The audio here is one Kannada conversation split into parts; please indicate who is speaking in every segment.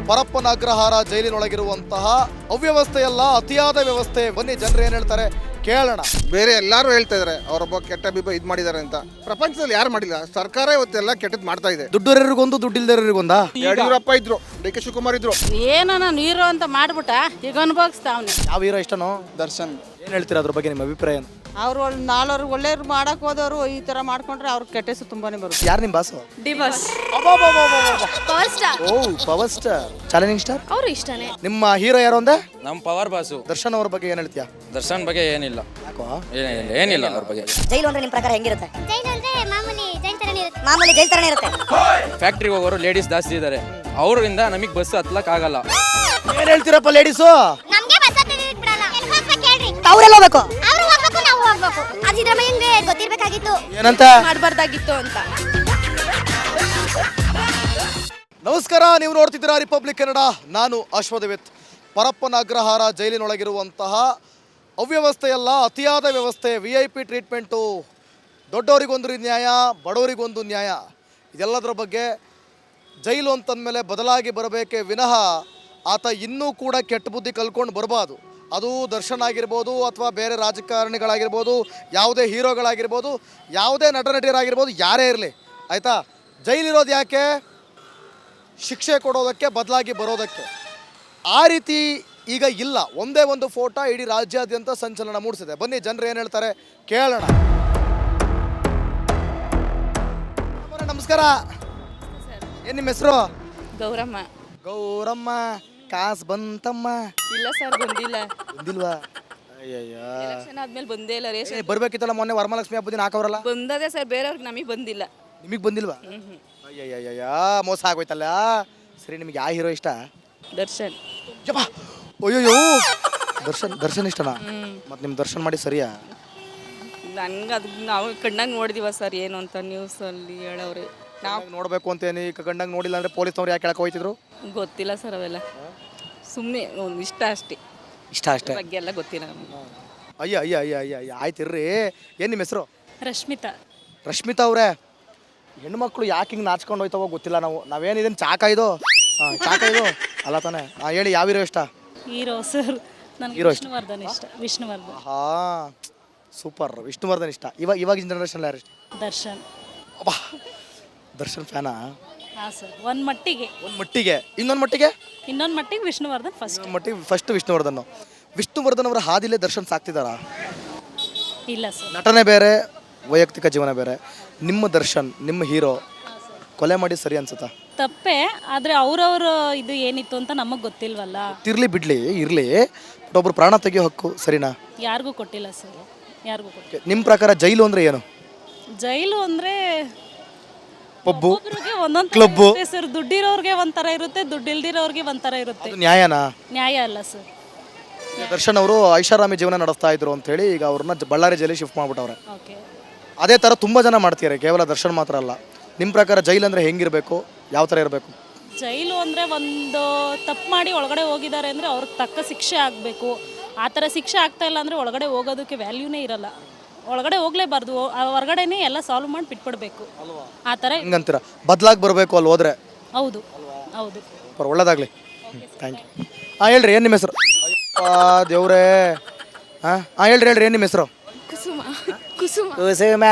Speaker 1: ಪರಪ್ಪನ ಅಗ್ರಹಾರ ಜೈಲಿನೊಳಗಿರುವಂತಹ ಅವ್ಯವಸ್ಥೆಯಲ್ಲ, ಅತಿಯಾದ ವ್ಯವಸ್ಥೆ. ಬನ್ನಿ ಜನರು ಏನ್ ಹೇಳ್ತಾರೆ ಕೇಳೋಣ.
Speaker 2: ಬೇರೆ ಎಲ್ಲರೂ ಹೇಳ್ತಾ ಇದಾರೆ ಅವರೊಬ್ಬ ಕೆಟ್ಟ ಬಿಬ್ಬ ಇದು ಮಾಡಿದ್ದಾರೆ ಅಂತ. ಪ್ರಪಂಚದಲ್ಲಿ ಯಾರು ಮಾಡಿಲ್ಲ, ಸರ್ಕಾರ ಇವತ್ತೆಲ್ಲ ಕೆಟ್ಟದ್ ಮಾಡ್ತಾ ಇದೆ.
Speaker 1: ದುಡ್ಡರಿಗೊಂದು ದುಡ್ಡಿಲ್ದರಿಗೊಂದಾ?
Speaker 2: ಯಡಿಯೂರಪ್ಪ ಇದ್ರು, ಡಿ ಕೆ ಶಿವಕುಮಾರ್ ಇದ್ರು.
Speaker 3: ಏನೋ ನೀರು ಅಂತ ಮಾಡ್ಬಿಟ್ಟ ಈಗ ಅನುಭವಿಸ್ತಾವ್ನಿ.
Speaker 1: ಯಾವ ಹೀರೋ ಇಷ್ಟನೋ?
Speaker 2: ದರ್ಶನ್.
Speaker 1: ಏನ್ ಹೇಳ್ತೀರಾ ಅದ್ರ ಬಗ್ಗೆ, ನಿಮ್ಮ ಅಭಿಪ್ರಾಯ ಏನು?
Speaker 3: ಅವ್ರು ನಾಲ್ವರು ಒಳ್ಳೆಯವ್ರು ಮಾಡಕ್ ಹೋದವರು ಈ ತರ ಮಾಡ್ಕೊಂಡ್ರೆ ಅವ್ರ ಕೆಟ್ಟ ಹೆಸರು ತುಂಬಾನೇ ಬರುತ್ತೆ.
Speaker 1: ಯಾರು ನಿಮ್ಮ ಬಾಸು?
Speaker 4: ಡಿಬಾಸ್ ಪವರ್ ಸ್ಟಾರ್
Speaker 1: ಓ ಪವರ್ ಸ್ಟಾರ್, ಚಾಲೆಂಜಿಂಗ್ ಸ್ಟಾರ್.
Speaker 4: ಅವ್ರು ಇಷ್ಟನೇ.
Speaker 1: ನಿಮ್ಮ ಹೀರೋ ಯಾರು ಅಂದೆ?
Speaker 5: ನಮ್ಮ ಪವರ್ ಬಾಸು
Speaker 1: ದರ್ಶನ್ ಅವ್ರ ಬಗ್ಗೆ ಏನ್ ಹೇಳ್ತೀಯಾ?
Speaker 5: ದರ್ಶನ್ ಬಗ್ಗೆ ಏನಿಲ್ಲ,
Speaker 1: ಯಾಕೋ?
Speaker 5: ಏನಿಲ್ಲ ಅವ್ರ ಬಗ್ಗೆ.
Speaker 6: ಜೈಲು ಅಂದ್ರೆ ನಿಮ್ ಪ್ರಕಾರ ಹೆಂಗಿರುತ್ತೆ?
Speaker 4: ಜೈಲು ಅಂದ್ರೆ ಮಾಮೂಲಿ ಜೈಲ್ ತರನೇ ಇರುತ್ತೆ.
Speaker 6: ಮಾಮೂಲಿ ಜೈಲ್ ತರನೇ ಇರುತ್ತೆ.
Speaker 5: ಫ್ಯಾಕ್ಟ್ರಿಗೆ ಹೋಗೋರು ಲೇಡೀಸ್ ಜಾಸ್ತಿ ಇದ್ದಾರೆ, ಅವರಿಂದ ನಮಗೆ ಬಸ್ ಹತ್ಲಕ್ ಆಗಲ್ಲ.
Speaker 1: ಏನ್ ಹೇಳ್ತೀರಪ್ಪ ಲೇಡೀಸು?
Speaker 4: ನಮ್ಗೆ ಬಸ್ ಹತ್ತೋದಕ್ಕೆ ಬಿಡಲ್ಲ. ಎಲ್ಲಿ ಹೋಗ್ಬೇಕು ಹೇಳ್ರಿ?
Speaker 6: ಅವ್ರೆಲ್ಲ ಹೋಗ್ಬೇಕು.
Speaker 4: ಅವ್ರು ಹೋಗ್ಬೇಕು, ನಾವು ಹೋಗ್ಬೇಕು. ಅದು ಸಿದ್ದರಾಮಯ್ಯಂಗೆ ಗೊತ್ತಿರ್ಬೇಕಾಗಿತ್ತು.
Speaker 1: ಏನಂತ
Speaker 4: ಮಾಡಬಾರ್ದಾಗಿತ್ತು ಅಂತ.
Speaker 1: ನಮಸ್ಕಾರ, ನೀವು ನೋಡ್ತಿದ್ದೀರಾ ರಿಪಬ್ಲಿಕ್ ಕನ್ನಡ. ನಾನು ಅಶ್ವಥವಿತ್. ಪರಪ್ಪನ ಅಗ್ರಹಾರ ಜೈಲಿನೊಳಗಿರುವಂತಹ ಅವ್ಯವಸ್ಥೆಯಲ್ಲ, ಅತಿಯಾದ ವ್ಯವಸ್ಥೆ. VIP ಟ್ರೀಟ್ಮೆಂಟು, ದೊಡ್ಡವರಿಗೊಂದು ನ್ಯಾಯ, ಬಡವರಿಗೊಂದು ನ್ಯಾಯ. ಇದೆಲ್ಲದರ ಬಗ್ಗೆ ಜೈಲು ಅಂತಂದಮೇಲೆ ಬದಲಾಗಿ ಬರಬೇಕೇ ವಿನಃ ಆತ ಇನ್ನೂ ಕೂಡ ಕೆಟ್ಟ ಬುದ್ಧಿ ಕಲ್ಕೊಂಡು ಬರಬಾರ್ದು. ಅದು ದರ್ಶನ್ ಆಗಿರ್ಬೋದು, ಅಥವಾ ಬೇರೆ ರಾಜಕಾರಣಿಗಳಾಗಿರ್ಬೋದು, ಯಾವುದೇ ಹೀರೋಗಳಾಗಿರ್ಬೋದು, ಯಾವುದೇ ನಟನಟಿಯರಾಗಿರ್ಬೋದು, ಯಾರೇ ಇರಲಿ, ಆಯಿತಾ? ಜೈಲಿರೋದು ಯಾಕೆ? ಶಿಕ್ಷೆ ಕೊಡೋದಕ್ಕೆ, ಬದಲಾಗಿ ಬರೋದಕ್ಕೆ. ಆ ರೀತಿ ಈಗ ಇಲ್ಲ. ಒಂದೇ ಒಂದು ಫೋಟೋ ಇಡೀ ರಾಜ್ಯಾದ್ಯಂತ ಸಂಚಲನ ಮೂಡಿಸಿದೆ. ಬನ್ನಿ ಜನರು ಏನು ಹೇಳ್ತಾರೆ ಕೇಳೋಣ. ನಮಸ್ಕಾರ, ಏನು ನಿಮ್ಮ ಹೆಸರು?
Speaker 3: ಗೌರಮ್ಮ.
Speaker 1: ಗೌರಮ್ಮ, ಕಾಸು ಬಂತಮ್ಮ?
Speaker 3: ಇಲ್ಲ ಸರ್, ಬಂದಿಲ್ಲ.
Speaker 1: ಬಂದಿಲ್ವಾ? ಅಯ್ಯಯ್ಯ,
Speaker 3: ಎಲೆಕ್ಷನ್ ಆದ್ಮೇಲೆ ಬಂದೇ ಇಲ್ಲ. ರೇಷನ್
Speaker 1: ಬರ್ಬೇಕಿತ್ತಲ್ಲ, ಮೊನ್ನೆ ವರಮಹಾಲಕ್ಷ್ಮಿ ಹಬ್ಬದಿನ ಹಾಕವ್ರಲ್ಲ.
Speaker 3: ಬಂದದೆ ಸರ್, ಬೇರೆಯವ್ರಿಗೆ ನಮಗೆ ಬಂದಿಲ್ಲ.
Speaker 1: ನಿಮಗೆ ಬಂದಿಲ್ವಾ? ಅಯ್ಯಯ್ಯ, ಮೋಸ ಆಗೋಯ್ತಲ್ಲ. ಸರಿ, ನಿಮ್ಗೆ ಯಾವ ಹೀರೋ ಇಷ್ಟ?
Speaker 3: ದರ್ಶನ್.
Speaker 1: ಯಪ್ಪ, ಅಯ್ಯಯ್ಯೋ, ದರ್ಶನ್ ಇಷ್ಟನಾ? ಮತ್ತು ನಿಮ್ಮ ದರ್ಶನ್ ಮಾಡಿ ಸರಿಯಾ?
Speaker 3: ನನ್ಗೆ ಅದು ನಾವು ಕಣ್ಣಾಗ ನೋಡಿದೀವ ಸರ್, ಏನು ಅಂತ ನ್ಯೂಸಲ್ಲಿ ಹೇಳವ್ರೆ. ನಾವು
Speaker 1: ನೋಡಬೇಕು ಅಂತೇನಿ, ಕಣ್ಣಾಗ ನೋಡಿಲ್ಲ ಅಂದ್ರೆ ಪೊಲೀಸ್ನವ್ರು ಯಾಕೆ ಹೇಳಕ್ಕೆ ಹೋಯ್ತಿದ್ರು?
Speaker 3: ಗೊತ್ತಿಲ್ಲ ಸರ್, ಅವೆಲ್ಲ ಸುಮ್ಮನೆ ಒಂದು ಇಷ್ಟ ಅಷ್ಟೇ.
Speaker 1: ಇಷ್ಟ ಅಷ್ಟೇ,
Speaker 3: ಬಗ್ಗೆ ಎಲ್ಲ ಗೊತ್ತಿಲ್ಲ ನಮಗೆ.
Speaker 1: ಅಯ್ಯ ಅಯ್ಯ ಅಯ್ಯ ಅಯ್ಯ ಅಯ್ಯ, ಆಯ್ತಿರ್ರಿ. ಏನು ನಿಮ್ಮ ಹೆಸರು?
Speaker 3: ರಶ್ಮಿತಾ.
Speaker 1: ರಶ್ಮಿತಾ ಅವರೇ, ಹೆಣ್ಮಕ್ಳು ಯಾಕೆ ಹಿಂಗೆ ನಾಚ್ಕೊಂಡು ಹೋಯ್ತವೋ ಗೊತ್ತಿಲ್ಲ. ನಾವೇನಿದೇನು ಚಾಕ ಇದು? ಚಾಕ ಇದು ಅಲ್ಲ ತಾನೇ? ಹೇಳಿ, ಯಾವ ಹೀರೋ ಇಷ್ಟ?
Speaker 7: ಹೀರೋ ಸರ್ ನನಗೆ
Speaker 1: ಹೀರೋ ಇಷ್ಟ.
Speaker 7: ವಿಷ್ಣುವರ್ಧನ್ ಇಷ್ಟ. ವಿಷ್ಣುವರ್ಧನ್.
Speaker 1: ಹಾಂ, ಸೂಪರ್. ವಿಷ್ಣುವರ್ಧನ್ ಇಷ್ಟ. ಇವಾಗಿನ ಜನರೇಷನ್ ಯಾರು ಇಷ್ಟ?
Speaker 7: ದರ್ಶನ್.
Speaker 1: ಅಬ್ಬಾ, ದರ್ಶನ್ ಫ್ಯಾನಾ?
Speaker 7: ಹಾಂ ಸರ್, ಒಂದು ಮಟ್ಟಿಗೆ.
Speaker 1: ಒಂದು ಮಟ್ಟಿಗೆ. ಇನ್ನೊಂದು ಮಟ್ಟಿಗೆ?
Speaker 7: ಇನ್ನೊಂದು ಮಟ್ಟಿಗೆ ವಿಷ್ಣುವರ್ಧನ್ ಫಸ್ಟ್.
Speaker 1: ಇನ್ನೊಂದು ಮಟ್ಟಿಗೆ ಫಸ್ಟ್ ವಿಷ್ಣುವರ್ಧನ್ ಅವರ ಹಾದಿಲೇ ದರ್ಶನ್ ಸಾಕ್ತಿದ್ದಾರಾ?
Speaker 7: ಇಲ್ಲ ಸರ್.
Speaker 1: ನಟನೆ ಬೇರೆ, ವೈಯಕ್ತಿಕ ಜೀವನ ಬೇರೆ. ನಿಮ್ಮ ದರ್ಶನ್, ನಿಮ್ಮ ಹೀರೋ ಕೊಲೆ ಮಾಡಿ ಸರಿ ಅನ್ಸುತ್ತಾ?
Speaker 7: ತಪ್ಪೇ, ಆದರೆ ಅವ್ರವ್ರ ಇದು ಏನಿತ್ತು ಅಂತ ನಮಗೆ ಗೊತ್ತಿಲ್ವಲ್ಲ.
Speaker 1: ತಿರ್ಲಿ ಬಿಡ್ಲಿ ಇರಲಿ, ಬಟ್ ಒಬ್ರು ಪ್ರಾಣ ತೆಗಿಯೋ ಹಕ್ಕು ಸರಿನಾ?
Speaker 7: ಯಾರಿಗೂ ಕೊಟ್ಟಿಲ್ಲ ಸರ್, ಯಾರಿಗೂ ಕೊಟ್ಟಿಲ್ಲ.
Speaker 1: ನಿಮ್ಮ ಪ್ರಕಾರ ಜೈಲು ಅಂದ್ರೆ ಏನು?
Speaker 7: ಜೈಲು ಅಂದರೆ
Speaker 1: ಪಬ್ಬು,
Speaker 7: ಒಬ್ಬರಿಗೆ ಒಂದೊಂದು
Speaker 1: ಕ್ಲಬ್ಬು.
Speaker 7: ಸರ್. ದುಡ್ಡಿರೋರ್ಗೆ ಒಂಥರ ಇರುತ್ತೆ, ದುಡ್ಡಿಲ್ದಿರೋರ್ಗೆ ಒಂಥರ ಇರುತ್ತೆ.
Speaker 1: ಅದು ನ್ಯಾಯನಾ?
Speaker 7: ನ್ಯಾಯ ಅಲ್ಲ ಸರ್.
Speaker 1: ದರ್ಶನ್ ಅವರು ಐಷಾರಾಮಿ ಜೀವನ ನಡೆಸ್ತಾ ಇದ್ರು ಅಂತ ಹೇಳಿ ಈಗ ಅವ್ರನ್ನ ಬಳ್ಳಾರಿ ಜೈಲಿಗೆ ಶಿಫ್ಟ್ ಮಾಡ್ಬಿಟ್ಟವ್ರೆ.
Speaker 7: ಓಕೆ.
Speaker 1: ಅದೇ ಥರ ತುಂಬ ಜನ ಮಾಡ್ತಿದ್ದಾರೆ, ಕೇವಲ ದರ್ಶನ್ ಮಾತ್ರ ಅಲ್ಲ. ನಿಮ್ಮ ಪ್ರಕಾರ ಜೈಲು ಅಂದರೆ ಹೆಂಗಿರಬೇಕು, ಯಾವ ಥರ ಇರಬೇಕು?
Speaker 7: ಜೈಲು ಅಂದರೆ ಒಂದು ತಪ್ಪು ಮಾಡಿ ಒಳಗಡೆ ಹೋಗಿದ್ದಾರೆ ಅಂದರೆ ಅವ್ರಿಗೆ ತಕ್ಕ ಶಿಕ್ಷೆ ಆಗಬೇಕು. ಆ ಥರ ಶಿಕ್ಷೆ ಆಗ್ತಾ ಇಲ್ಲ ಅಂದರೆ ಒಳಗಡೆ ಹೋಗೋದಕ್ಕೆ ವ್ಯಾಲ್ಯೂನೇ ಇರಲ್ಲ. ಒಳಗಡೆ ಹೋಗಲೇಬಾರ್ದು, ಹೊರಗಡೆನೇ ಎಲ್ಲ ಸಾಲ್ವ್ ಮಾಡಿ ಬಿಟ್ಬಿಡ್ಬೇಕು. ಆ ಥರ
Speaker 1: ಹೆಂಗಂತೀರ? ಬದಲಾಗಿ ಬರಬೇಕು ಅಲ್ಲಿ ಹೋದ್ರೆ?
Speaker 7: ಹೌದು ಹೌದು.
Speaker 1: ಒಳ್ಳೇದಾಗಲಿ, ಥ್ಯಾಂಕ್ ಯು. ಹಾಂ ಹೇಳ್ರಿ, ಏನು ನಿಮ್ಮ ಹೆಸರು? ದೇವ್ರೇ. ಹಾಂ ಹೇಳ್ರಿ, ಏನು ನಿಮ್ಮ ಹೆಸರು?
Speaker 4: ಕುಸುಮ. ಕುಸುಮ.
Speaker 1: ಕುಸುಮ.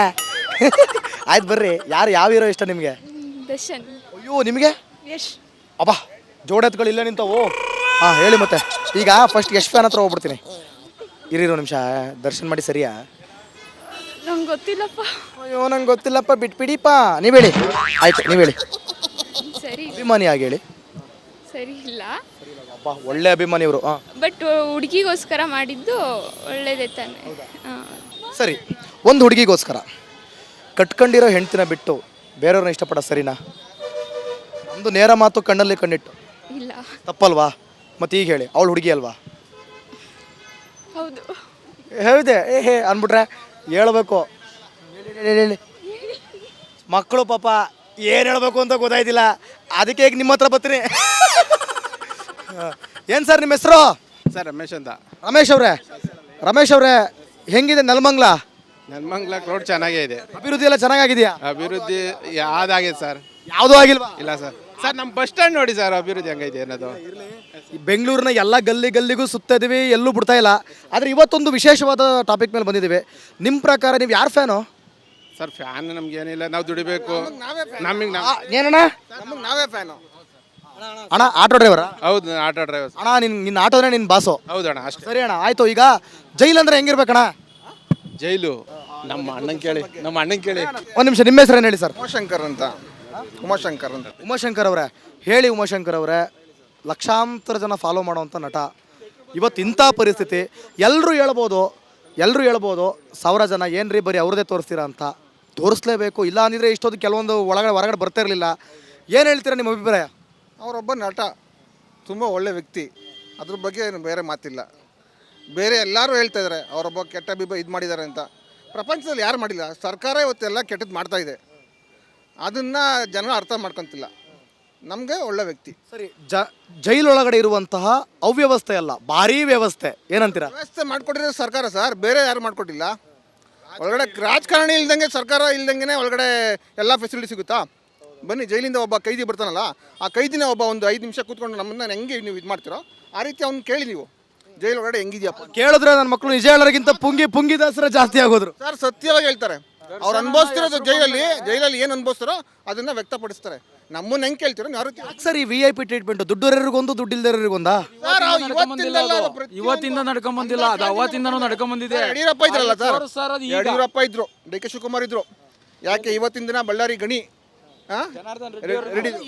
Speaker 1: ಆಯ್ತು ಬರ್ರಿ. ಯಾವ ಹೀರೋ ಇಷ್ಟ ನಿಮಗೆ?
Speaker 4: ದರ್ಶನ್.
Speaker 1: ಅಯ್ಯೋ, ನಿಮಗೆ?
Speaker 4: ಯಶ್.
Speaker 1: ಅಬ್ಬಾ, ಜೋಡೆತ್ಗಳು ಇಲ್ಲೇ ನಿಂತವು. ಹಾಂ ಹೇಳಿ ಮತ್ತೆ. ಈಗ ಫಸ್ಟ್ ಯಶ್ ಫ್ಯಾನ್ ಹತ್ರ ಹೋಗ್ಬಿಡ್ತೀನಿ. ಇರೋ ನಿಮಿಷ, ದರ್ಶನ್ ಮಾಡಿ ಸರಿಯಾ?
Speaker 4: ನಂಗೆ ಗೊತ್ತಿಲ್ಲಪ್ಪ.
Speaker 1: ಅಯ್ಯೋ, ನಂಗೆ ಗೊತ್ತಿಲ್ಲಪ್ಪ, ಬಿಟ್ಬಿಡಿಪ್ಪ. ನೀವು ಹೇಳಿ. ಆಯ್ತು, ನೀವು ಹೇಳಿ.
Speaker 4: ಸರಿ.
Speaker 1: ಅಭಿಮಾನಿಯಾಗಿ ಹೇಳಿ.
Speaker 4: ಸರಿ ಇಲ್ಲ.
Speaker 1: ಅಬ್ಬಾ, ಒಳ್ಳೆ ಅಭಿಮಾನಿ ಇವರು. ಹಾಂ,
Speaker 4: ಬಟ್ ಹುಡುಗಿಗೋಸ್ಕರ ಮಾಡಿದ್ದು ಒಳ್ಳೇದೇ ತಾನೆ.
Speaker 1: ಸರಿ. ಒಂದು ಹುಡುಗಿಗೋಸ್ಕರ ಕಟ್ಕೊಂಡಿರೋ ಹೆಂಡ್ತಿನ ಬಿಟ್ಟು ಬೇರೆಯವ್ರನ್ನ ಇಷ್ಟಪಡ ಸರಿನಾ? ನಮ್ಮದು ನೇರ ಮಾತು, ಕಣ್ಣಲ್ಲಿ ಕಣ್ಣಿಟ್ಟು.
Speaker 4: ಇಲ್ಲ.
Speaker 1: ತಪ್ಪಲ್ವಾ? ಮತ್ತೆ ಈಗ ಹೇಳಿ, ಅವಳು ಹುಡುಗಿ ಅಲ್ವಾ?
Speaker 4: ಹೌದು.
Speaker 1: ಹೇಳಿದೆ ಹೇ ಅಂದ್ಬಿಟ್ರೆ ಹೇಳ್ಬೇಕು. ಹೇಳಿ. ಮಕ್ಕಳು ಪಾಪ ಏನು ಹೇಳ್ಬೇಕು ಅಂತ ಗೊತ್ತಾಯ್ತಿಲ್ಲ, ಅದಕ್ಕೆ ಈಗ ನಿಮ್ಮ ಹತ್ರ ಬರ್ತೀನಿ. ಏನು ಸರ್ ನಿಮ್ಮ ಹೆಸರು?
Speaker 2: ಸರ್ ರಮೇಶ್ ಅಂತ.
Speaker 1: ರಮೇಶ್ ಅವರೇ, ಹೆಂಗಿದೆ ನೆಲಮಂಗ್ಲ?
Speaker 2: ನೆಲಮಂಗ್ಲ ರೋಡ್ ಚೆನ್ನಾಗೇ ಇದೆ.
Speaker 1: ಅಭಿವೃದ್ಧಿ ಎಲ್ಲ ಚೆನ್ನಾಗಿದೆಯಾ?
Speaker 2: ಅಭಿವೃದ್ಧಿ ಯಾವ್ದಾಗಿದೆ ಸರ್?
Speaker 1: ಯಾವುದೂ ಆಗಿಲ್ವಾ?
Speaker 2: ಇಲ್ಲ ಸರ್.
Speaker 8: ಸರ್ ನಮ್ಮ ಬಸ್ ಸ್ಟ್ಯಾಂಡ್ ನೋಡಿ ಸರ್ ಅಭಿವೃದ್ಧಿ ಹಂಗೈತೆ ಅನ್ನೋದು.
Speaker 1: ಈ ಬೆಂಗಳೂರಿನ ಎಲ್ಲ ಗಲ್ಲಿ ಗಲ್ಲಿಗೂ ಸುತ್ತಾ ಇದೀವಿ, ಎಲ್ಲೂ ಬಿಡ್ತಾ ಇಲ್ಲ. ಆದರೆ ಇವತ್ತೊಂದು ವಿಶೇಷವಾದ ಟಾಪಿಕ್ ಮೇಲೆ ಬಂದಿದ್ದೀವಿ. ನಿಮ್ಮ ಪ್ರಕಾರ ನೀವು ಯಾರು ಫ್ಯಾನು?
Speaker 8: ಸರ್ ಫ್ಯಾನ್ ನಮ್ಗೆ ಏನಿಲ್ಲ, ನಾವು ದುಡಿಬೇಕು. ನಮಗೆ
Speaker 1: ಏನಣ್ಣ?
Speaker 2: ನಮಗೆ ನಾವೇ ಫ್ಯಾನು.
Speaker 1: ಅಣ್ಣ ಆಟೋ ಡ್ರೈವರಾ?
Speaker 8: ಹೌದು, ಆಟೋ ಡ್ರೈವರ್.
Speaker 1: ಅಣ್ಣ ನಿನ್ನ ಆಟೋನೇ ನಿನ್ನ ಬಾಸು?
Speaker 8: ಹೌದಣ್ಣ, ಅಷ್ಟೇ.
Speaker 1: ಸರಿ ಅಣ್ಣ, ಆಯ್ತು. ಈಗ ಜೈಲ್ ಅಂದ್ರೆ ಹೆಂಗಿರ್ಬೇಕಣ್ಣ?
Speaker 8: ಜೈಲು ನಮ್ಮ ಅಣ್ಣಂಗೆ ಕೇಳಿ.
Speaker 1: ಒಂದು ನಿಮಿಷ, ನಿಮ್ಮ ಹೆಸರೇನು ಹೇಳಿ ಸರ್?
Speaker 2: ಉಮಾಶಂಕರ್ ಅಂತ.
Speaker 1: ಉಮಾಶಂಕರ್ ಅವರೇ ಹೇಳಿ. ಉಮಾಶಂಕರ್ ಅವರೇ, ಲಕ್ಷಾಂತರ ಜನ ಫಾಲೋ ಮಾಡೋವಂಥ ನಟ, ಇವತ್ತು ಇಂಥ ಪರಿಸ್ಥಿತಿ. ಎಲ್ಲರೂ ಹೇಳ್ಬೋದು 1000 ಜನ ಏನ್ರಿ ಬರೀ ಅವ್ರದ್ದೇ ತೋರಿಸ್ತೀರಾ ಅಂತ. ತೋರಿಸ್ಲೇಬೇಕು, ಇಲ್ಲ ಅಂದಿದ್ರೆ ಇಷ್ಟೊಂದು ಕೆಲವೊಂದು ಹೊರಗಡೆ ಬರ್ತಾ ಇರಲಿಲ್ಲ. ಏನು ಹೇಳ್ತೀರಾ ನಿಮ್ಮ ಅಭಿಪ್ರಾಯ?
Speaker 2: ಅವರೊಬ್ಬ ನಟ, ತುಂಬ ಒಳ್ಳೆ ವ್ಯಕ್ತಿ, ಅದ್ರ ಬಗ್ಗೆ ಏನು ಬೇರೆ ಮಾತಿಲ್ಲ. ಬೇರೆ ಎಲ್ಲರೂ ಹೇಳ್ತಾ ಇದ್ದಾರೆ ಅವರೊಬ್ಬ ಕೆಟ್ಟ ಇದು ಮಾಡಿದ್ದಾರೆ ಅಂತ. ಪ್ರಪಂಚದಲ್ಲಿ ಯಾರು ಮಾಡಿಲ್ಲ, ಸರ್ಕಾರ ಇವತ್ತೆಲ್ಲ ಕೆಟ್ಟದ್ದು ಮಾಡ್ತಾ ಇದೆ. ಅದನ್ನು ಜನ ಅರ್ಥ ಮಾಡ್ಕೊತಿಲ್ಲ. ನಮಗೆ ಒಳ್ಳೆ ವ್ಯಕ್ತಿ.
Speaker 1: ಸರಿ, ಜೈಲೊಳಗಡೆ ಇರುವಂತಹ ಅವ್ಯವಸ್ಥೆ ಅಲ್ಲ, ಭಾರೀ ವ್ಯವಸ್ಥೆ, ಏನಂತೀರಾ?
Speaker 2: ವ್ಯವಸ್ಥೆ ಮಾಡಿಕೊಟ್ಟಿರೋ ಸರ್ಕಾರ ಸರ್, ಬೇರೆ ಯಾರು ಮಾಡಿಕೊಟ್ಟಿಲ್ಲ. ಒಳಗಡೆ ರಾಜಕಾರಣಿ ಇಲ್ದಂಗೆ, ಸರ್ಕಾರ ಇಲ್ದಂಗೆ ಒಳಗಡೆ ಎಲ್ಲ ಫೆಸಿಲಿಟಿ ಸಿಗುತ್ತಾ? ಬನ್ನಿ, ಜೈಲಿಂದ ಒಬ್ಬ ಕೈದಿ ಬರ್ತಾನಲ್ಲ, ಆ ಕೈದಿನ ಒಬ್ಬ ಒಂದು 5 ನಿಮಿಷ ಕೂತ್ಕೊಂಡು ನಮ್ಮನ್ನ ಹೆಂಗೆ ನೀವು ಇದು ಮಾಡ್ತೀರೋ ಆ ರೀತಿ ಅವ್ನು ಕೇಳಿ ನೀವು, ಜೈಲ್ ಒಳಗಡೆ ಹೆಂಗಿದ್ಯಪ್ಪ
Speaker 1: ಕೇಳಿದ್ರೆ ನನ್ನ ಮಕ್ಕಳು ನಿಜ ಹೇಳೋರಿಗಿಂತ ಪುಂಗಿ ದಾಸರ ಜಾಸ್ತಿ ಆಗೋದ್ರು.
Speaker 2: ಸರ್, ಸತ್ಯವಾಗಿ ಹೇಳ್ತಾರೆ. ಅವ್ರು ಅನುಭವಿಸ್ತಿರೋದು ಜೈಲಲ್ಲಿ ಏನು ಅನುಭವಿಸ್ತಾರೋ ಅದನ್ನ ವ್ಯಕ್ತಪಡಿಸ್ತಾರೆ. ನಮ್ಮನ್ನ ಹೆಂಗೆ ಕೇಳ್ತೀರೋ ಯಾರು?
Speaker 1: ಸರ್, ಈ VIP ಟ್ರೀಟ್ಮೆಂಟ್ ದುಡ್ಡೋರಿಗೊಂದು ದುಡ್ಡಿಲ್ದರಿಗೊಂದಾ?
Speaker 5: ಇವತ್ತಿಂದ ನಡ್ಕೊಂಡ್ ಬಂದಿಲ್ಲ, ಅದು ಅವತ್ತಿಂದನೂ ನಡ್ಕೊಂಡ್ ಬಂದಿದೆ.
Speaker 2: ಯಡಿಯೂರಪ್ಪ ಇದ್ರಲ್ಲ ಸರ್, ಯಡಿಯೂರಪ್ಪ ಇದ್ರು, DK ಶಿವಕುಮಾರ್ ಇದ್ರು. ಯಾಕೆ ಇವತ್ತಿನ ದಿನ ಬಳ್ಳಾರಿ ಗಣಿ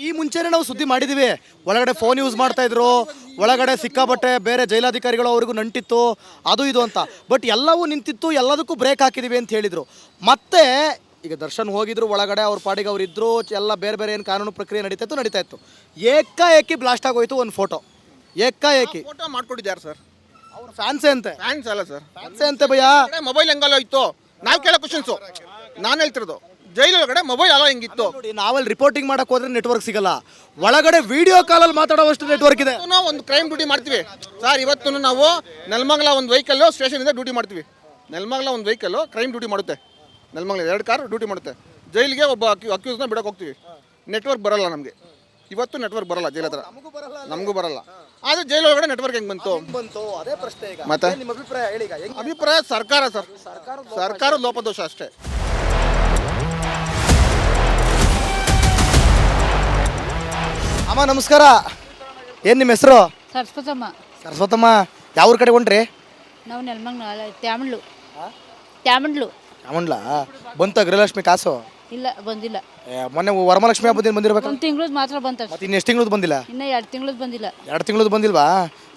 Speaker 1: ಈ ಮುಂಚೆನೆ ನಾವು ಸುದ್ದಿ ಮಾಡಿದೀವಿ. ಒಳಗಡೆ ಫೋನ್ ಯೂಸ್ ಮಾಡ್ತಾ ಇದ್ರು, ಒಳಗಡೆ ಸಿಕ್ಕಾಬಟ್ಟೆ ಬೇರೆ ಜೈಲಾಧಿಕಾರಿಗಳು ಅವರಿಗೂ ನಂಟಿತ್ತು, ಅದು ಇದು ಅಂತ. ಬಟ್ ಎಲ್ಲವೂ ನಿಂತಿತ್ತು, ಎಲ್ಲದಕ್ಕೂ ಬ್ರೇಕ್ ಹಾಕಿದೀವಿ ಅಂತ ಹೇಳಿದ್ರು. ಮತ್ತೆ ಈಗ ದರ್ಶನ್ ಹೋಗಿದ್ರು ಒಳಗಡೆ, ಅವ್ರ ಪಾಡಿಗೆ ಅವ್ರು ಇದ್ರು, ಎಲ್ಲ ಬೇರೆ ಏನು ಕಾನೂನು ಪ್ರಕ್ರಿಯೆ ನಡೀತಾ ಇತ್ತು. ಏಕಾಏಕಿ ಬ್ಲಾಸ್ಟ್ ಆಗೋಯ್ತು ಒಂದು ಫೋಟೋ. ಏಕಾಏಕಿ
Speaker 2: ಫೋಟೋ ಮಾಡ್ಕೊಂಡಿದ್ದಾರೆ ಸರ್.
Speaker 1: ಅವ್ರ ಫ್ಯಾನ್ಸೇ ಅಂತೆ.
Speaker 2: ಫ್ಯಾನ್ಸ್ ಅಲ್ಲ ಸರ್,
Speaker 1: ಫ್ಯಾನ್ಸೇ ಅಂತೆ ಭಯ್ಯ.
Speaker 2: ಮೊಬೈಲ್ ಹೆಂಗಲ್ಲ ಇತ್ತು ನಾವು ಕೇಳೋ ಕ್ವಶನ್ಸು. ನಾನು ಹೇಳ್ತಿರೋದು ಜೈಲೊಳಗಡೆ ಮೊಬೈಲ್ ಅಲ್ಲ ಹೆಂಗಿತ್ತು
Speaker 1: ನೋಡಿ. ನಾವಲ್ಲಿ ರಿಪೋರ್ಟಿಂಗ್ ಮಾಡಕ್ ಹೋದ್ರೆ ನೆಟ್ವರ್ಕ್ ಸಿಗಲ್ಲ, ಒಳಗಡೆ ವಿಡಿಯೋ ಕಾಲಲ್ಲಿ ಮಾತಾಡೋವಷ್ಟು ನೆಟ್ವರ್ಕ್ ಇದೆ.
Speaker 2: ನಾವು ಒಂದು ಕ್ರೈಮ್ ಡ್ಯೂಟಿ ಮಾಡ್ತೀವಿ ಸರ್. ಇವತ್ತು ನಾವು ನೆಲಮಂಗಲ ಒಂದು ವೆಹಿಕಲ್ಲು ಸ್ಟೇಷನಿಂದ ಡ್ಯೂಟಿ ಮಾಡ್ತೀವಿ. ನೆಲಮಂಗಲ ಒಂದು ವೆಹಿಕಲ್ಲು ಕ್ರೈಮ್ ಡ್ಯೂಟಿ ಮಾಡುತ್ತೆ. ನೆಲಮಂಗಲ 2 ಕಾರ್ ಡ್ಯೂಟಿ ಮಾಡುತ್ತೆ. ಜೈಲಿಗೆ ಒಬ್ಬ ಅಕ್ಯೂಸ್ನ ಬಿಡಕ್ಕೆ ಹೋಗ್ತೀವಿ. ನೆಟ್ವರ್ಕ್ ಬರಲ್ಲ ನಮಗೆ. ಇವತ್ತು ನೆಟ್ವರ್ಕ್ ಬರಲ್ಲ ಜೈಲ್ ಹತ್ರ, ನಮಗೂ ಬರಲ್ಲ. ಆದರೆ ಜೈಲೊಳಗಡೆ ನೆಟ್ವರ್ಕ್ ಹೆಂಗೆ ಬಂತು?
Speaker 1: ಅದೇ ಪ್ರಶ್ನೆ. ಈಗ
Speaker 2: ಮತ್ತೆ
Speaker 1: ನಿಮ್ಮ ಅಭಿಪ್ರಾಯ ಹೇಳಿ.
Speaker 2: ಅಭಿಪ್ರಾಯ ಸರ್ಕಾರ ಸರ್, ಸರ್ಕಾರದ ಲೋಪದೋಷ ಅಷ್ಟೇ.
Speaker 1: ಅಮ್ಮ ನಮಸ್ಕಾರ. ಏನು ನಿಮ್ಮ ಹೆಸರು?
Speaker 9: ಸರಸ್ವತಮ್ಮ.
Speaker 1: ಸರಸ್ವತಮ್ಮ, ಯಾವ ಊರ ಕಡೆ ಹೊಂಟ್ರಿ?
Speaker 9: ನಾವು ನೆಲಮಂಗಲ ತ್ಯಾಮಂಡ್ಲು. ತ್ಯಾಮಂಡ್ಲು
Speaker 1: ಚಾಮುಂಡ್ಲ ಬಂತ ಗೃಹಲಕ್ಷ್ಮಿ ಕಾಸು?
Speaker 9: ಇಲ್ಲ, ಬಂದಿಲ್ಲ.
Speaker 1: ಮೊನ್ನೆ ವರಮಲಕ್ಷ್ಮಿ ಹಬ್ಬದಿಂದ ಬಂದಿರ್ಬೇಕು.
Speaker 9: 1 ತಿಂಗಳದ್ದು ಮಾತ್ರ ಬಂತ.
Speaker 1: ಮತ್ತೆ ಇನ್ನು ಎಷ್ಟು ತಿಂಗಳದ್ದು ಬಂದಿಲ್ಲ?
Speaker 9: ಇನ್ನು 2 ತಿಂಗಳದ್ದು ಬಂದಿಲ್ಲ.
Speaker 1: 2 ತಿಂಗಳದ್ದು ಬಂದಿಲ್ವಾ?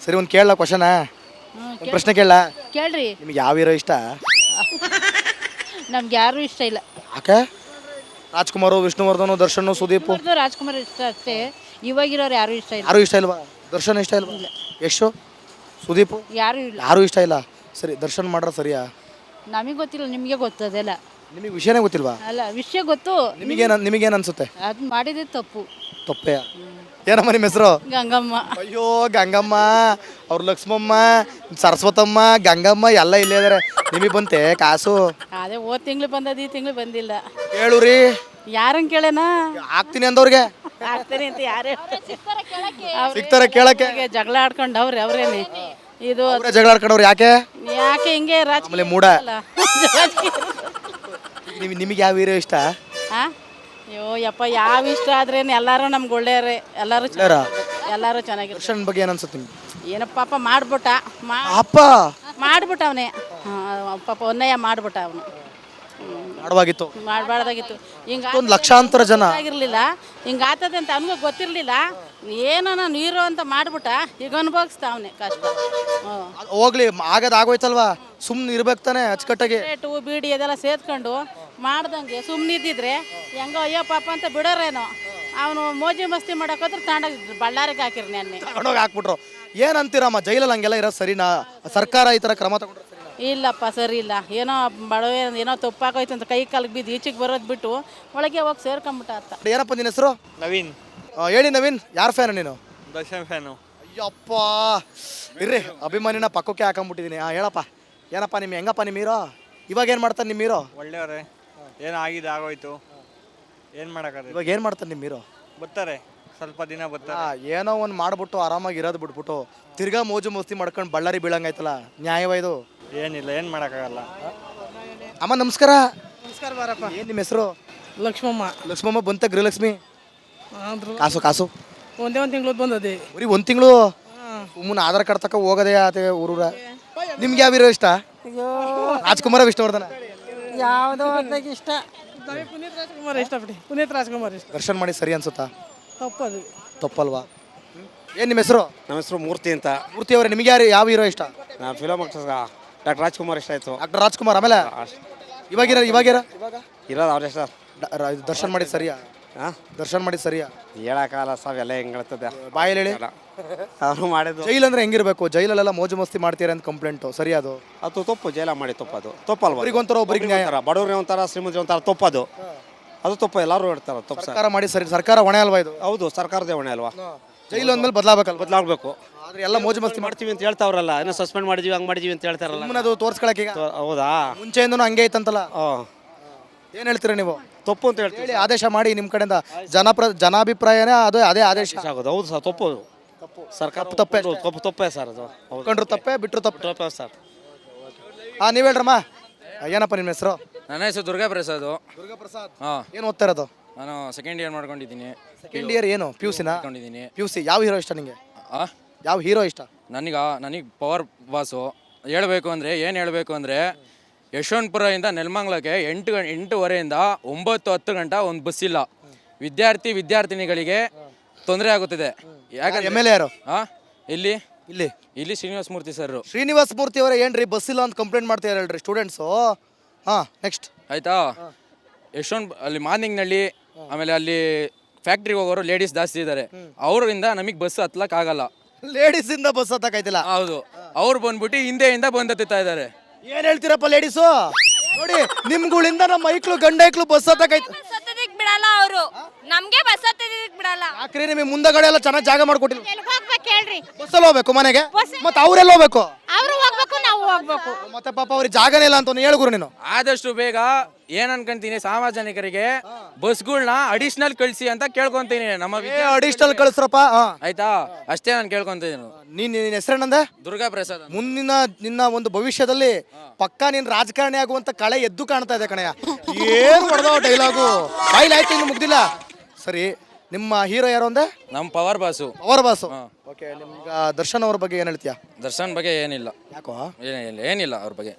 Speaker 1: ಸರಿ, ಒಂದು ಕೇಳಲ್ಲ ಕ್ವಶನ, ಒಂದು ಪ್ರಶ್ನೆ ಕೇಳಲ್ಲ.
Speaker 9: ಕೇಳ್ರಿ.
Speaker 1: ನಿಮ್ಗೆ ಯಾವ ಹೀರೋ ಇಷ್ಟ?
Speaker 9: ನಮ್ಗೆ ಯಾರು ಇಷ್ಟ ಇಲ್ಲ.
Speaker 1: ಯಾಕೆ? ರಾಜ್ಕುಮಾರು, ವಿಷ್ಣುವರ್ಧನ್, ದರ್ಶನ್, ಸುದೀಪ್.
Speaker 9: ರಾಜ್ಕುಮಾರ್ ಇಷ್ಟ ಅಷ್ಟೇ. ಇವಾಗಿರೋರು ಯಾರು ಇಷ್ಟ ಇಲ್ಲ.
Speaker 1: ಯಾರು ಇಷ್ಟ ಇಲ್ವಾ? ದರ್ಶನ್ ಇಷ್ಟ ಇಲ್ವಾ? ಯಶು, ಸುದೀಪ್
Speaker 9: ಯಾರು ಇಲ್ಲ.
Speaker 1: ಯಾರು ಇಷ್ಟ ಇಲ್ಲ. ಸರಿ, ದರ್ಶನ್ ಮಾಡ್ರ ಸರಿಯಾ?
Speaker 9: ನಮಗೆ ಗೊತ್ತಿಲ್ಲ, ನಿಮಗೆ ಗೊತ್ತದೆಲ್ಲ.
Speaker 1: ನಿಮಗೆ ವಿಷಯನೇ ಗೊತ್ತಿಲ್ವಾ?
Speaker 9: ಅಲ್ಲ, ವಿಷಯ ಗೊತ್ತು.
Speaker 1: ನಿಮಗೇನು ಅನ್ಸುತ್ತೆ?
Speaker 9: ಅದು ಮಾಡಿದೆ ತಪ್ಪು.
Speaker 1: ತಪ್ಪೇ. ಏನಮ್ಮ ನಿಮ್ಮ ಹೆಸರು?
Speaker 9: ಗಂಗಮ್ಮ.
Speaker 1: ಅಯ್ಯೋ, ಗಂಗಮ್ಮ, ಅವ್ರು ಲಕ್ಷ್ಮಮ್ಮ, ಸರಸ್ವತಮ್ಮ, ಗಂಗಮ್ಮ ಎಲ್ಲ ಇಲ್ಲೇ ಇದಾರೆ. ನಿಮಗೆ ಬಂತೆ ಕಾಸು?
Speaker 9: ಅದೇ ಹೋದ ತಿಂಗಳು ಬಂದದ, ಈ ತಿಂಗಳು ಬಂದಿಲ್ಲ.
Speaker 1: ಹೇಳುರಿ.
Speaker 9: ಯಾರಂಗೆ ಕೇಳೇನಾ?
Speaker 1: ಆಗ್ತೀನಿ ಅಂದವ್ರಿಗೆ
Speaker 9: ಆಗ್ತಾನೆ ಅಂತ ಯಾರೇ
Speaker 1: ಸಿಗ್ತಾರೆ ಕೇಳಕ್ಕೆ.
Speaker 9: ಜಗಳ ಆಡ್ಕೊಂಡವ್ರೆ ಅವ್ರೇನೆ. ಇದು
Speaker 1: ಜಗಳ ಆಡ್ಕೊಂಡವ್ರು ಯಾಕೆ
Speaker 9: ಹಿಂಗೆ
Speaker 1: ಆಮೇಲೆ ಮೂಡ. ನಿಮಗೆ ಯಾವ ಹೀರೋ ಇಷ್ಟ?
Speaker 9: ಅಯ್ಯೋ ಯಪ್ಪ, ಯಾವ ಇಷ್ಟ ಆದ್ರೇನು ಎಲ್ಲಾರು ನಮ್ಗೆ ಒಳ್ಳೆಯವ್ರೆ. ಎಲ್ಲರೂ ಚೆನ್ನಾಗಿರ್ತಾರೆ.
Speaker 1: ದರ್ಶನ್ ಬಗ್ಗೆ ಏನು ಅನ್ಸುತ್ತೆ ನಿಮ್ಗೆ?
Speaker 9: ಏನಪ್ಪ ಮಾಡ್ಬಿಟ್ಟ ಅವನೇ. ಪಾಪ ಒನ್ನಯ್ಯ ಮಾಡ್ಬಿಟ್ಟ ಅವನು. ಮಾಡಬಾರ್ದಾಗಿತ್ತು.
Speaker 1: ಒಂದು ಲಕ್ಷಾಂತರ ಜನ
Speaker 9: ಆಗಿರ್ಲಿಲ್ಲ, ಹಿಂಗೆ ಆತದೆ ಅಂತ ಅವನಿಗೆ ಗೊತ್ತಿರಲಿಲ್ಲ. ಏನೋ ನಾನು ಹೀರೋ ಅಂತ ಮಾಡ್ಬಿಟ್ಟ, ಈಗ ಅನುಭವಿಸ್ತಾ ಅವನೇ ಕಷ್ಟ.
Speaker 1: ಹೋಗ್ಲಿ, ಆಗೋಯ್ತಲ್ವಾ, ಸುಮ್ಮನೆ ಇರ್ಬೇಕು ತಾನೆ ಅಚ್ಚುಕಟ್ಟಾಗಿ.
Speaker 9: ರೇಟು ಬೀಡಿ ಅದೆಲ್ಲ ಸೇದ್ಕೊಂಡು ಮಾಡ್ದಂಗೆ ಸುಮ್ಮನೆ ಇದ್ದಿದ್ರೆ ಹೆಂಗೋ ಅಯ್ಯೋ ಪಾಪ ಅಂತ ಬಿಡೋರೇನೋ. ಅವನು ಮೋಜಿ ಮಸ್ತಿ ಮಾಡೋಕೋದ್ರೆ ತಗೊಂಡೋಗಿದ್ರು, ಬಳ್ಳಾರಿಗೆ ಹಾಕಿರಿ ನೆನ್ನೆ
Speaker 1: ತಗೊಂಡೋಗಿ ಹಾಕ್ಬಿಟ್ರು. ಏನಂತೀರಮ್ಮ, ಜೈಲಲ್ಲಿ ಹಂಗೆಲ್ಲ ಇರೋದು ಸರಿನಾ? ಸರ್ಕಾರ ಈ ಥರ ಕ್ರಮ ತಗೊಂಡ್ರೆ?
Speaker 9: ಇಲ್ಲಪ್ಪ, ಸರಿ ಇಲ್ಲ. ಏನೋ ಬಡವೆ ಏನೋ ತಪ್ಪಾಗೋಯ್ತು ಅಂತ ಕೈ ಕಾಲಿಗೆ ಬಿದ್ದು ಈಚೆಗೆ ಬರೋದು ಬಿಟ್ಟು ಒಳಗೆ ಹೋಗಿ ಸೇರ್ಕೊಂಬಿಟ್ಟ ಅಂತ.
Speaker 1: ಏನಪ್ಪ ನಿನ್ನ ಹೆಸರು?
Speaker 10: ನವೀನ್.
Speaker 1: ಹೇಳಿ ನವೀನ್, ಯಾರು ಫ್ಯಾನು ನೀನು?
Speaker 10: ದರ್ಶನ್ ಫ್ಯಾನು.
Speaker 1: ಅಯ್ಯಪ್ಪ, ಇರ್ರಿ, ಅಭಿಮಾನಿನ ಪಕ್ಕಕ್ಕೆ ಹಾಕೊಂಡ್ಬಿಟ್ಟಿದ್ದೀನಿ. ಹೇಳಪ್ಪ, ಏನಪ್ಪ ಹೆಂಗಪ್ಪ ನಿಮ್ಮ ಹೀರೋ? ಇವಾಗ ಏನು ಮಾಡ್ತಾನೆ ನಿಮ್ಮ ಹೀರೋ?
Speaker 10: ಒಳ್ಳೆಯವ್ರೆ. ಏನಾಗಿದೆ ಆಗೋಯ್ತು, ಏನು ಮಾಡೋಕ್ಕಾಗಲ್ಲ.
Speaker 1: ಇವಾಗ ಏನು ಮಾಡ್ತಾನೆ ನಿಮ್ಮ ಹೀರೋ?
Speaker 10: ಬರ್ತಾರೆ ಸ್ವಲ್ಪ ದಿನ ಬರ್ತಾರೆ.
Speaker 1: ಏನೋ ಒಂದು ಮಾಡ್ಬಿಟ್ಟು ಆರಾಮಾಗಿ ಇರೋದು ಬಿಟ್ಬಿಟ್ಟು ತಿರ್ಗಾ ಮೋಜು ಮಸ್ತಿ ಮಾಡ್ಕೊಂಡು ಬಳ್ಳಾರಿ ಬೀಳಂಗಾಯ್ತಲ್ಲ, ನ್ಯಾಯವ ಇದು?
Speaker 10: ಏನಿಲ್ಲ, ಏನು ಮಾಡೋಕ್ಕಾಗಲ್ಲ.
Speaker 1: ಅಮ್ಮ ನಮಸ್ಕಾರ.
Speaker 9: ನಮಸ್ಕಾರ ಬಾರಪ್ಪ.
Speaker 1: ಏನು ನಿಮ್ಮ ಹೆಸರು?
Speaker 9: ಲಕ್ಷ್ಮಮ್ಮ.
Speaker 1: ಲಕ್ಷ್ಮಮ್ಮ ಬಂತ ಗೃಹಲಕ್ಷ್ಮಿ? ಕಾಸು ಕಾಸು
Speaker 9: ಒಂದೇ ಒಂದು ತಿಂಗಳು ಬಂದದೆ.
Speaker 1: ಬರೀ 1 ತಿಂಗಳು ಸುಮ್ಮನೆ ಆಧಾರ್ ಕಾರ್ಡ್ ತಕ ಹೋಗೋದೇ ಆತೆ ಊರೂರ. ನಿಮ್ಗೆ ಯಾವ ಹೀರೋ ಇಷ್ಟ? ರಾಜ್ಕುಮಾರ, ವಿಷ್ಣುವರ್ಧನ?
Speaker 9: ಯಾವುದೋ ಒಟ್ಟಾಗಿ ಇಷ್ಟ. ಪುನೀತ್ ರಾಜ್ಕುಮಾರ್ ಇಷ್ಟ ಬಿಡಿ. ಪುನೀತ್ ರಾಜ್ಕುಮಾರ್ ಇಷ್ಟ.
Speaker 1: ದರ್ಶನ್ ಮಾಡಿ ಸರಿ ಅನ್ಸುತ್ತಾ?
Speaker 9: ತಪ್ಪದು.
Speaker 1: ತಪ್ಪಲ್ವಾ? ಏನು ನಿಮ್ಮ ಹೆಸರು?
Speaker 8: ನಮ್ಮ ಹೆಸರು ಮೂರ್ತಿ ಅಂತ.
Speaker 1: ಮೂರ್ತಿ ಅವರೇ, ನಿಮಗೆ ಯಾರು ಯಾವ ಹೀರೋ ಇಷ್ಟ?
Speaker 8: ನಾ ಫಿಲಮ್ ಡಾಕ್ಟರ್ ರಾಜ್ಕುಮಾರ್ ಇಷ್ಟ ಆಯಿತು.
Speaker 1: ಡಾಕ್ಟರ್ ರಾಜ್ಕುಮಾರ್. ಆಮೇಲೆ ಇವಾಗಿರ
Speaker 8: ಇರೋದು ಅವ್ರ ಹೆಸರು
Speaker 1: ದರ್ಶನ್ ಮಾಡಿ ಸರಿಯಾ? ದರ್ಶನ್ ಮಾಡಿ ಸರಿಯಾ?
Speaker 8: ಹೇಳಕ್ಕಾಗಲ್ಲ ಸಾವ್, ಎಲ್ಲ ಹೆಂಗೆ ಹೇಳ್ತದೆ
Speaker 1: ಬಾಯಲ್ಲಿ ಹೇಳಿ.
Speaker 8: ಅವರು ಮಾಡಿದ್ದು
Speaker 1: ಜೈಲ್ ಅಂದ್ರೆ ಹೆಂಗಿರ್ಬೇಕು? ಜೈಲಲ್ಲೆಲ್ಲ ಮೋಜು ಮಸ್ತಿ ಮಾಡ್ತೀರಾ ಅಂತ ಕಂಪ್ಲೇಂಟು, ಸರಿ ಅದು?
Speaker 8: ಅದು ತಪ್ಪು, ಜೈಲ ಮಾಡಿ ತಪ್ಪದು ತಪ್ಪಲ್ವ?
Speaker 1: ಒಬ್ಬರಿಗೊಂಥರ ಒಬ್ಬರಿಗೆ ನ್ಯಾಯ.
Speaker 8: ಬಡವ್ರಿಗೆ ಒಂಥರ, ಶ್ರೀಮಂತರಿಗೆ ಒಂಥರ ತಪ್ಪದು. ಅದು ತಪ್ಪು, ಎಲ್ಲರೂ ಹೇಳ್ತಾರೆ ತಪ್ಪು.
Speaker 1: ಸರ್ಕಾರ ಮಾಡಿ ಸರಿ, ಸರ್ಕಾರ ಹೊಣೆ ಅಲ್ವಾ ಇದು?
Speaker 8: ಹೌದು, ಸರ್ಕಾರದೇ ಹೊಣೆ ಅಲ್ವಾ?
Speaker 1: ಜೈಲು ಅಂದ್ಮೇಲೆ ಬದಲಾಗಬೇಕಲ್ಲ?
Speaker 8: ಬದಲಾಗಬೇಕು.
Speaker 1: ಆದ್ರೆ ಎಲ್ಲ ಮೋಜು ಮಸ್ತಿ
Speaker 8: ಮಾಡ್ತೀವಿ ಅಂತ ಹೇಳ್ತಾವ್ರಲ್ಲ, ಏನೋ ಸಸ್ಪೆಂಡ್ ಮಾಡಿದೀವಿ, ಹಂಗೆ ಮಾಡಿದೀವಿ ಅಂತ ಹೇಳ್ತಾರಲ್ಲ.
Speaker 1: ಸುಮ್ಮನೆ ಅದು ತೋರ್ಸ್ಕೊಳಕ್ಕೆ ಈಗ
Speaker 8: ಹೌದಾ?
Speaker 1: ಮುಂಚೆಯಿಂದನೂ ಹಂಗೆ ಐತಂತಲ್ಲ?
Speaker 8: ಹಾಂ,
Speaker 1: ಏನು ಹೇಳ್ತೀರಾ ನೀವು?
Speaker 8: ತಪ್ಪು ಅಂತ ಹೇಳ್ತೀವಿ.
Speaker 1: ಹೇಳಿ, ಆದೇಶ ಮಾಡಿ ನಿಮ್ಮ ಕಡೆಯಿಂದ. ಜನಾಭಿಪ್ರಾಯನೇ ಅದು, ಅದೇ ಆದೇಶ
Speaker 8: ಆಗೋದು. ಹೌದು ಸರ್, ತಪ್ಪು. ಸರ್ಕಾರ
Speaker 1: ತಪ್ಪೇ.
Speaker 8: ತಪ್ಪೇ ಸರ್ ಅದು.
Speaker 1: ಕಂಡ್ರು ತಪ್ಪೇ, ಬಿಟ್ಟರು ತಪ್ಪು.
Speaker 8: ತಪ್ಪೇ ಸರ್.
Speaker 1: ನೀವು ಹೇಳ್ರಮ್ಮ, ಏನಪ್ಪ ನಿಮ್ಮ ಹೆಸರು?
Speaker 5: ನನ್ನ ಹೆಸರು ದುರ್ಗಾ ಪ್ರಸಾದ್.
Speaker 1: ದುರ್ಗಾಪ್ರಸಾದ್.
Speaker 5: ಹಾಂ,
Speaker 1: ಏನು ಓದ್ತಾ ಇರೋದು?
Speaker 5: ನಾನು ಸೆಕೆಂಡ್ ಇಯರ್ ಮಾಡ್ಕೊಂಡಿದ್ದೀನಿ.
Speaker 1: Second year. ಏನು PUC ನಾ?
Speaker 5: ಮಾಡ್ಕೊಂಡಿದ್ದೀನಿ.
Speaker 1: PUC. ಯಾವ ಹೀರೋ ಇಷ್ಟ ನಿಮಗೆ?
Speaker 5: ಆ
Speaker 1: ಯಾವ ಹೀರೋ ಇಷ್ಟ?
Speaker 5: ನನಗೆ ಪವರ್ ಬಾಸು. ಹೇಳಬೇಕು ಅಂದರೆ ಏನು ಹೇಳಬೇಕು ಅಂದರೆ, ಯಶವಂತಪುರದಿಂದ ನೆಲಮಂಗಲಕ್ಕೆ 8:30ಯಿಂದ 9-10 ಗಂಟೆ ಒಂದು ಬಸ್ ಇಲ್ಲ. ವಿದ್ಯಾರ್ಥಿನಿಗಳಿಗೆ ತೊಂದರೆ ಆಗುತ್ತಿದೆ. ಯಾಕಂದ್ರೆ
Speaker 1: MLA ಯಾರು?
Speaker 5: ಇಲ್ಲಿ
Speaker 1: ಇಲ್ಲಿ
Speaker 5: ಇಲ್ಲಿ ಶ್ರೀನಿವಾಸ ಮೂರ್ತಿ ಸರ್.
Speaker 1: ಶ್ರೀನಿವಾಸ ಮೂರ್ತಿ ಅವರೇ, ಏನ್ರಿ ಬಸ್ ಇಲ್ಲ ಅಂತ ಕಂಪ್ಲೇಂಟ್ ಮಾಡ್ತಾ ಹೇಳ್ರಿ ಸ್ಟೂಡೆಂಟ್ಸು. ನೆಕ್ಸ್ಟ್
Speaker 5: ಆಯಿತಾ? ಅಲ್ಲಿ ಮಾರ್ನಿಂಗ್ನಲ್ಲಿ, ಆಮೇಲೆ ಅಲ್ಲಿ ಫ್ಯಾಕ್ಟ್ರಿಗೆ ಹೋಗೋರು ಲೇಡೀಸ್ ಜಾಸ್ತಿ ಇದ್ದಾರೆ. ಅವರಿಂದ ನಮಗೆ ಬಸ್ ಹತ್ಲಕ್ಕಾಗಲ್ಲ.
Speaker 1: ಲೇಡೀಸ್ ಇಂದ ಬಸ್ ಹತ್ತಕ್ಕಾಯ್ತಿಲ್ಲ?
Speaker 5: ಹೌದು, ಅವ್ರು ಬಂದ್ಬಿಟ್ಟು ಹಿಂದೆಯಿಂದ ಬಂದು ಹತ್ತುತ್ತಾ ಇದ್ದಾರೆ.
Speaker 1: ಏನ್ ಹೇಳ್ತೀರಪ್ಪ ಲೇಡೀಸು? ನೋಡಿ, ನಿಮ್ಗಳಿಂದ ನಮ್ಮ ಐಕ್ಳು ಗಂಡ ಐಕ್ಳು ಬಸ್ ಹತ್ತಕ್ಕಾಯ್ತು.
Speaker 4: ಬಿಡಲ್ಲ ಅವರು, ನಮ್ಗೆ ಬಸ್ ಹತ್ತದಿಕ್ ಬಿಡಲ್ಲ.
Speaker 1: ಯಾಕ್ರಿ ನಿಮಗೆ ಮುಂದಗಡೆ ಎಲ್ಲ ಚೆನ್ನಾಗಿ ಜಾಗ ಮಾಡ್ಕೊಟ್ಟಿಲ್ಲ?
Speaker 4: ಹೋಗ್ಬೇಕು ಹೇಳ್ರಿ.
Speaker 1: ಬಸ್ಸಲ್ಲಿ ಹೋಗ್ಬೇಕು ಮನೆಗೆ, ಮತ್ತೆ ಅವ್ರೆಲ್ಲ ಹೋಗ್ಬೇಕು?
Speaker 4: ಅವ್ರು ಹೋಗ್ಬೇಕು, ನಾವು ಹೋಗ್ಬೇಕು.
Speaker 1: ಮತ್ತೆ ಪಾಪ ಅವ್ರಿಗೆ ಜಾಗನೇ ಇಲ್ಲ ಅಂತ ಹೇಳ್ಗುರು ನೀನು.
Speaker 5: ಆದಷ್ಟು ಬೇಗ ಏನ್ ಅನ್ಕೊಂತೀನಿ, ಸಾರ್ವಜನಿಕರಿಗೆ ಬಸ್ಗಳನ್ನ ಅಡಿಷನಲ್ ಕಳಿಸಿ ಅಂತ ಕೇಳ್ಕೊಂತೀನಿ. ನಮ್ಮ
Speaker 1: ಅಡಿಷನಲ್ ಕಳಿಸ್ರಪ್ಪ.
Speaker 5: ಆಯ್ತಾ? ಅಷ್ಟೇ ನಾನು ಕೇಳ್ಕೊಂತೀನಿ.
Speaker 1: ನಿನ್ನ ಹೆಸರೇನಂದೆ?
Speaker 5: ದುರ್ಗಾ ಪ್ರಸಾದ್.
Speaker 1: ಮುಂದಿನ ನಿನ್ನ ಒಂದು ಭವಿಷ್ಯದಲ್ಲಿ ಪಕ್ಕಾ ನೀನ್ ರಾಜಕಾರಣಿ ಆಗುವಂತ ಕಳೆ ಎದ್ದು ಕಾಣ್ತಾ ಇದೆ ಕಣಯ್ಯ. ಏನು ಹೊಡೆದವ ಡೈಲಾಗು, ಬಾಯ್ಲಾಯ್ತು, ಇನ್ನು ಮುಗ್ದಿಲ್ಲ. ಸರಿ, ನಿಮ್ಮ ಹೀರೋ ಯಾರು ಅಂದೆ?
Speaker 5: ನಮ್ಮ power boss.
Speaker 1: Power boss. Okay, ನಿಮ್ಗೆ ದರ್ಶನ್ ಅವ್ರ ಬಗ್ಗೆ ಏನ್ ಹೇಳ್ತೀಯಾ?
Speaker 5: ದರ್ಶನ್ ಬಗ್ಗೆ ಏನಿಲ್ಲ.
Speaker 1: ಯಾಕೋ?
Speaker 5: ಏನಿಲ್ಲ ಅವ್ರ ಬಗ್ಗೆ.